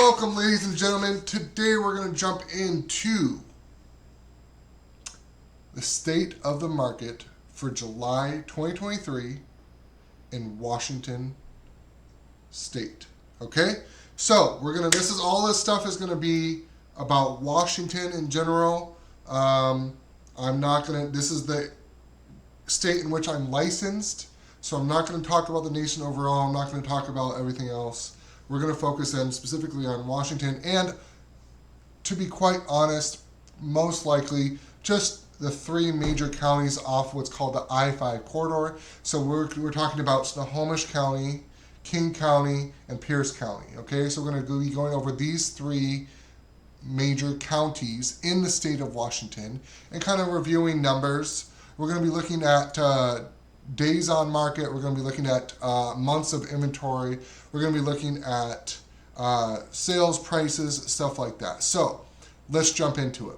Welcome, ladies and gentlemen. Today we're going to jump into the state of the market for July 2023 in Washington State. Okay? So, this stuff is going to be about Washington in general. This is the state in which I'm licensed, so I'm not going to talk about the nation overall. I'm not going to talk about everything else. We're going to focus in specifically on Washington, and to be quite honest, most likely just the three major counties off what's called the I-5 corridor. So we're talking about Snohomish County, King County, and Pierce County. Okay, so we're going to be going over these three major counties in the state of Washington and kind of reviewing numbers. We're going to be looking at days on market. We're going to be looking at months of inventory. We're going to be looking at sales prices, stuff like that. So let's jump into it.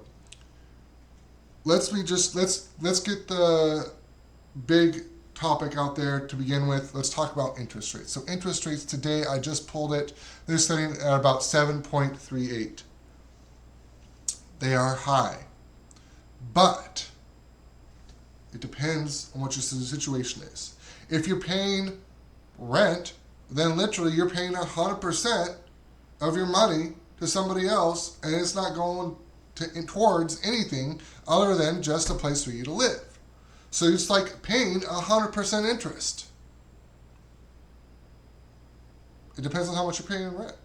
Let's get the big topic out there to begin with. Let's talk about interest rates. So interest rates today, I just pulled it. They're sitting at about 7.38. They are high, but it depends on what your situation is. If you're paying rent, then literally you're paying 100% of your money to somebody else, and it's not going towards anything other than just a place for you to live. So it's like paying 100% interest. It depends on how much you're paying in rent.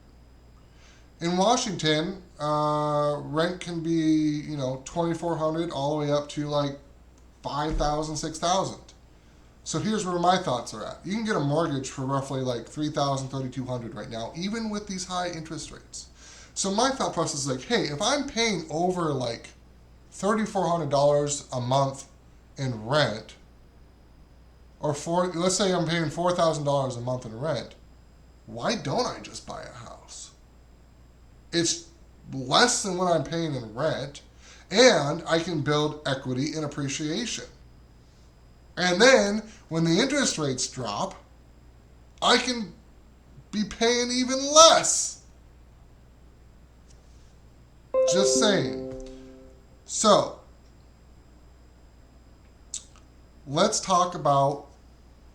In Washington, rent can be, $2,400 all the way up to like $5,000, $6,000. So here's where my thoughts are at. You can get a mortgage for roughly like $3,000, $3,200 right now, even with these high interest rates. So my thought process is like, hey, if I'm paying over like $3,400 a month in rent, or let's say I'm paying $4,000 a month in rent, why don't I just buy a house? It's less than what I'm paying in rent, and I can build equity and appreciation. And then when the interest rates drop, I can be paying even less. Just saying. So, let's talk about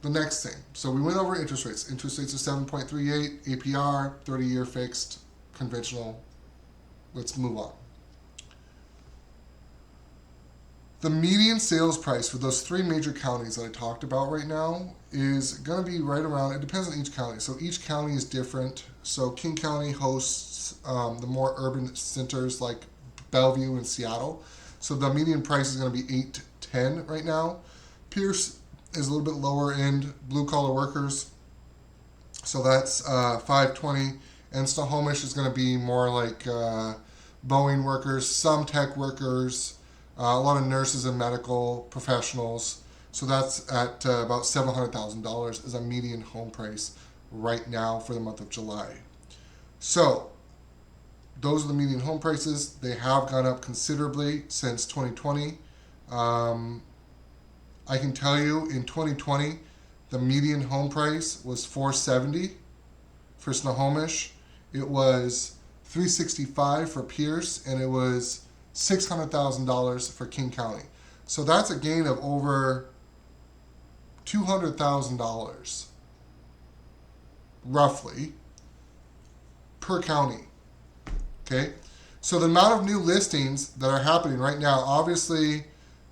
the next thing. So we went over interest rates. Interest rates are 7.38, APR, 30-year fixed, conventional. Let's move on. The median sales price for those three major counties that I talked about right now is going to be right around, it depends on each county. So each county is different. So King County hosts the more urban centers like Bellevue and Seattle. So the median price is going to be $810 right now. Pierce is a little bit lower end, blue collar workers. So that's $520. And Snohomish is going to be more like Boeing workers, some tech workers, a lot of nurses and medical professionals. So that's at about $700,000 as a median home price right now for the month of July. So those are the median home prices. They have gone up considerably since 2020. I can tell you in 2020, the median home price was $470 for Snohomish. It was $365 for Pierce, and it was $600,000 for King County. So that's a gain of over $200,000, roughly, per county. Okay? So the amount of new listings that are happening right now, obviously,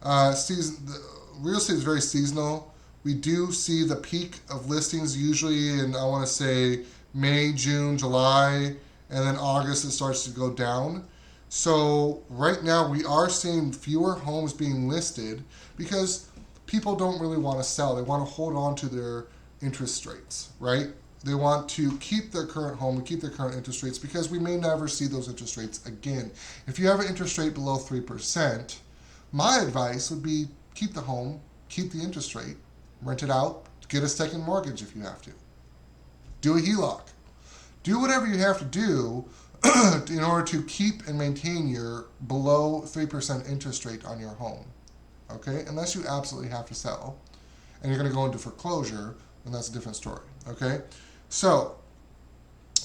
real estate is very seasonal. We do see the peak of listings usually in, I want to say, May, June, July, and then August it starts to go down. So right now we are seeing fewer homes being listed because people don't really want to sell. They want to hold on to their interest rates, right? They want to keep their current home and keep their current interest rates because we may never see those interest rates again. If you have an interest rate below 3%, my advice would be keep the home, keep the interest rate, rent it out, get a second mortgage if you have to. Do a HELOC. Do whatever you have to do in order to keep and maintain your below 3% interest rate on your home. Okay? Unless you absolutely have to sell and you're going to go into foreclosure, then that's a different story. Okay? So,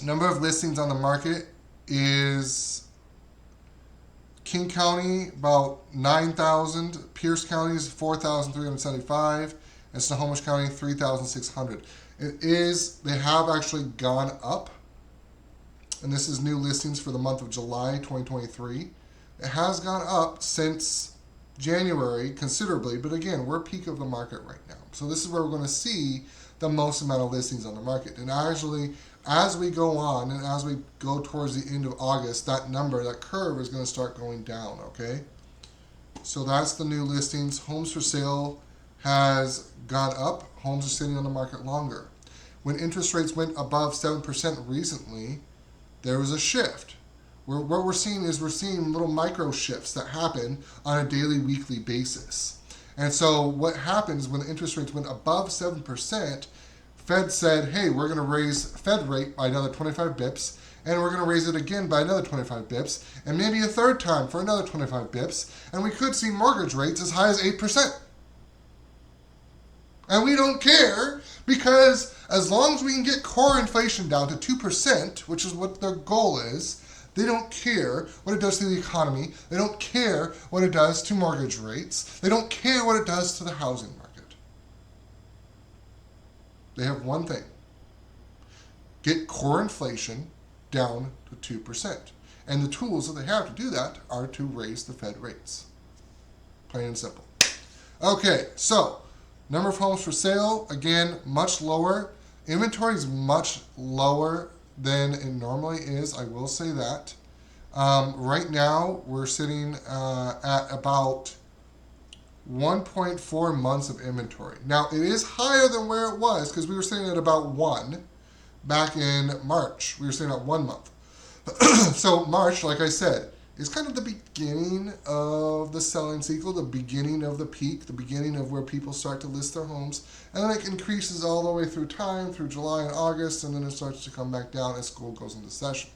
number of listings on the market is King County about 9,000, Pierce County is 4,375, and Snohomish County 3,600. They have actually gone up, and this is new listings for the month of July 2023. It has gone up since January considerably, but again, we're peak of the market right now. So this is where we're going to see the most amount of listings on the market. And actually, as we go on and as we go towards the end of August, that number, that curve is going to start going down, okay? So that's the new listings. Homes for sale has gone up. Homes are sitting on the market longer. When interest rates went above 7% recently, there was a shift. What we're seeing little micro shifts that happen on a daily, weekly basis. And so what happens when the interest rates went above 7%, Fed said, hey, we're going to raise Fed rate by another 25 bips, and we're going to raise it again by another 25 bips, and maybe a third time for another 25 bips, and we could see mortgage rates as high as 8%. And we don't care, because as long as we can get core inflation down to 2%, which is what their goal is, they don't care what it does to the economy. They don't care what it does to mortgage rates. They don't care what it does to the housing market. They have one thing: get core inflation down to 2%. And the tools that they have to do that are to raise the Fed rates. Plain and simple. Okay, so number of homes for sale, again, much lower. Inventory is much lower than it normally is, I will say that. Right now, we're sitting at about 1.4 months of inventory. Now, it is higher than where it was, because we were sitting at about 1 back in March. We were sitting at 1 month. So March, like I said, is kind of the beginning of the selling cycle, the beginning of the peak, the beginning of where people start to list their homes. And then it increases all the way through time, through July and August, and then it starts to come back down as school goes into session.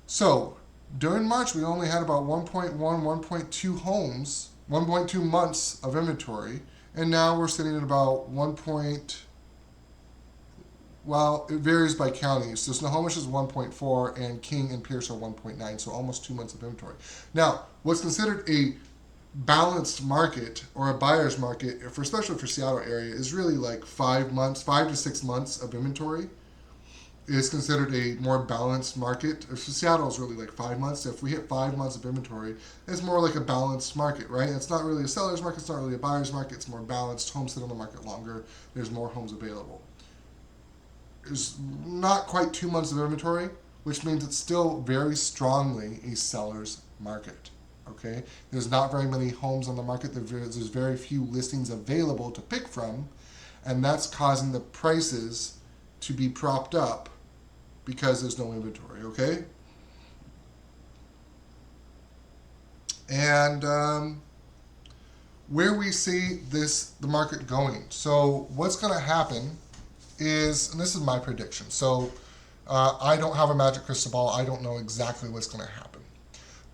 So during March, we only had about 1.1, 1.2 homes, 1.2 months of inventory, and now we're sitting at about well, it varies by county. So Snohomish is 1.4 and King and Pierce are 1.9, so almost 2 months of inventory. Now, what's considered a balanced market or a buyer's market, especially for Seattle area, is really like 5 to 6 months of inventory is considered a more balanced market. For Seattle is really like 5 months. So if we hit 5 months of inventory, it's more like a balanced market, right? It's not really a seller's market, it's not really a buyer's market, it's more balanced. Homes sit on the market longer, there's more homes available. There's not quite 2 months of inventory, which means it's still very strongly a seller's market. Okay, there's not very many homes on the market. There's very few listings available to pick from, and that's causing the prices to be propped up because there's no inventory. Okay, and where we see the market going. So what's going to happen is, and this is my prediction, so I don't have a magic crystal ball. I don't know exactly what's going to happen.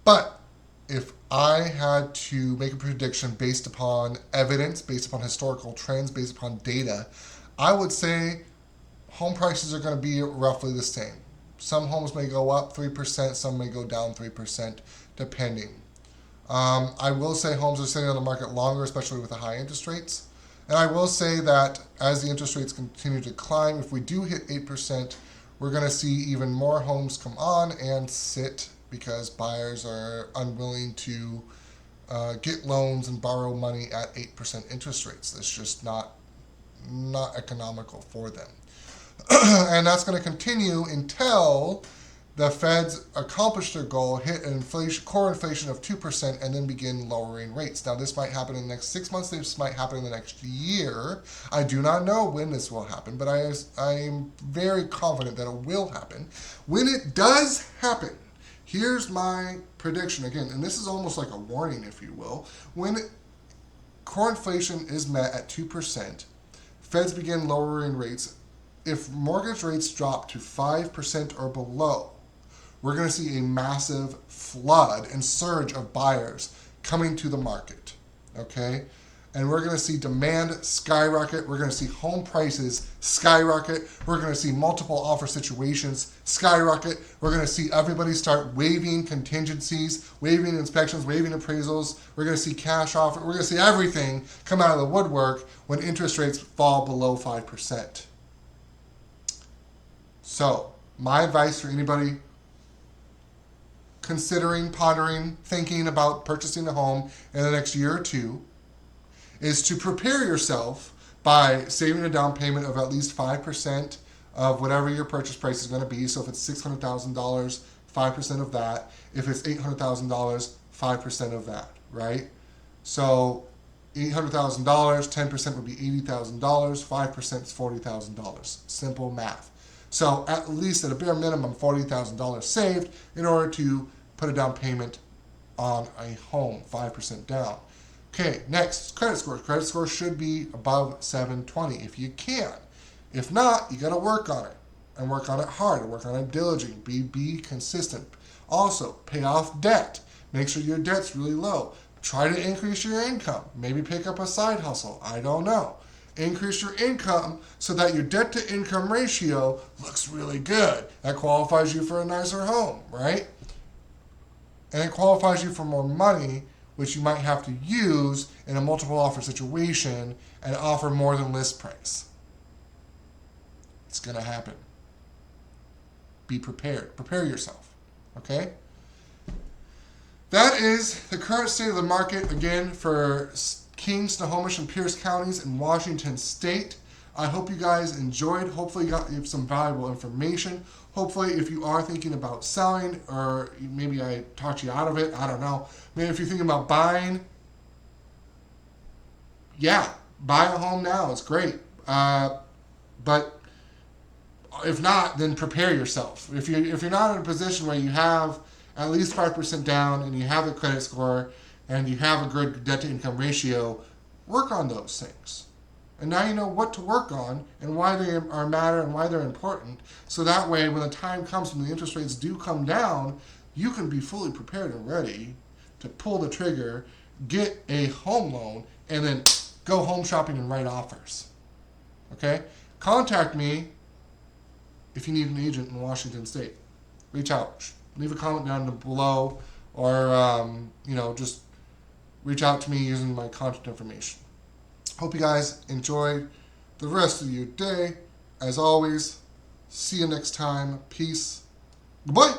But if I had to make a prediction based upon evidence, based upon historical trends, based upon data, I would say home prices are going to be roughly the same. Some homes may go up 3%, some may go down 3%, depending. I will say homes are sitting on the market longer, especially with the high interest rates. And I will say that as the interest rates continue to climb, if we do hit 8%, we're going to see even more homes come on and sit because buyers are unwilling to get loans and borrow money at 8% interest rates. That's just not economical for them. And that's going to continue until the Feds accomplish their goal, hit an core inflation of 2%, and then begin lowering rates. Now, this might happen in the next 6 months. This might happen in the next year. I do not know when this will happen, but I am very confident that it will happen. When it does happen, here's my prediction again, and this is almost like a warning, if you will. When core inflation is met at 2%, Feds begin lowering rates. If mortgage rates drop to 5% or below, we're going to see a massive flood and surge of buyers coming to the market, okay? and we're going to see demand skyrocket. We're going to see home prices skyrocket. We're going to see multiple offer situations skyrocket. We're going to see everybody start waiving contingencies, waiving inspections, waiving appraisals. We're going to see cash offer. We're going to see everything come out of the woodwork when interest rates fall below 5%. So, my advice for anybody considering, pondering, thinking about purchasing a home in the next year or two is to prepare yourself by saving a down payment of at least 5% of whatever your purchase price is going to be. So if it's $600,000, 5% of that. If it's $800,000, 5% of that, right? So $800,000, 10% would be $80,000, 5% is $40,000. Simple math. So at least at a bare minimum, $40,000 saved in order to put a down payment on a home, 5% down. Okay, next, credit score. Credit score should be above 720 if you can. If not, you got to work on it, and work on it hard, and work on it diligently. Be consistent. Also, pay off debt. Make sure your debt's really low. Try to increase your income. Maybe pick up a side hustle. I don't know. Increase your income so that your debt to income ratio looks really good. That qualifies you for a nicer home, right? And it qualifies you for more money, which you might have to use in a multiple offer situation and offer more than list price. It's going to happen. Be prepared. Prepare yourself. Okay? That is the current state of the market, again, for King, Snohomish, and Pierce counties in Washington State. I hope you guys enjoyed. Hopefully you got some valuable information. Hopefully if you are thinking about selling, or maybe I talked you out of it, I don't know. Maybe if you're thinking about buying, yeah, buy a home now. It's great. But if not, then prepare yourself. If you're not in a position where you have at least 5% down and you have a credit score and you have a good debt to income ratio, work on those things. And now you know what to work on and why they are matter and why they're important. So that way, when the time comes when the interest rates do come down, you can be fully prepared and ready to pull the trigger, get a home loan, and then go home shopping and write offers. Okay? Contact me if you need an agent in Washington State. Reach out. Leave a comment down below, or just reach out to me using my contact information. Hope you guys enjoyed the rest of your day. As always, see you next time. Peace. Goodbye.